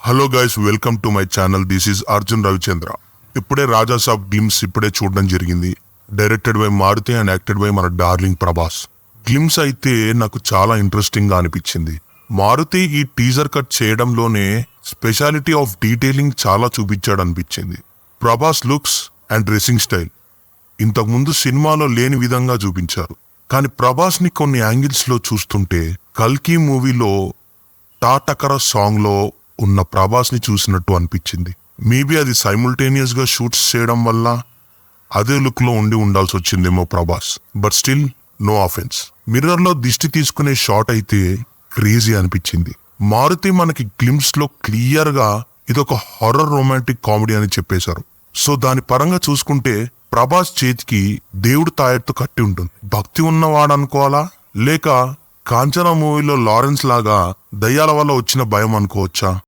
Hello guys, welcome to my channel. This is Arjun Ravichandra. ఇప్పుడే Raja Saab glimpse చూడడం జరిగింది. Directed by Maruthi and acted by మన darling Prabhas. Glimpse అయితే నాకు చాలా ఇంట్రెస్టింగ్ గా అనిపించింది. మారుతి ఈ టీజర్ కట్ చేయడంలోనే స్పెషాలిటీ ఆఫ్ డీటెయిలింగ్ చాలా చూపించాడు అనిపించింది. Prabhas looks and dressing style ఇంతకుముందు సినిమాలో లేని విధంగా చూపించారు. కానీ ప్రభాస్ ని కొన్ని యాంగిల్స్ లో చూస్తుంటే కల్కి మూవీలో టాటకర సాంగ్ లో ఉన్న ప్రభాస్ ని చూసినట్టు అనిపించింది. మేబీ అది సైముల్టేనియస్ గా షూట్స్ చేయడం వల్ల అదే లుక్ లో ఉండాల్సి వచ్చిందేమో Prabhas. But still no offence. Mirror లో దిష్టి తీసుకునే షాట్ అయితే క్రేజీ అనిపించింది. మారుతి మనకి గ్లిమ్స్ లో క్లియర్ గా ఇదొక హారర్ రొమాంటిక్ కామెడీ అని చెప్పేశారు. సో దాని పరంగా చూసుకుంటే ప్రభాస్ చేతికి దేవుడు తాయెత్తు కట్టి ఉంటుంది. భక్తి ఉన్నవాడు అనుకోవాలా, లేక కాంచనా మూవీలో లారెన్స్ లాగా దయ్యాల వల్ల వచ్చిన భయం అనుకోవచ్చా?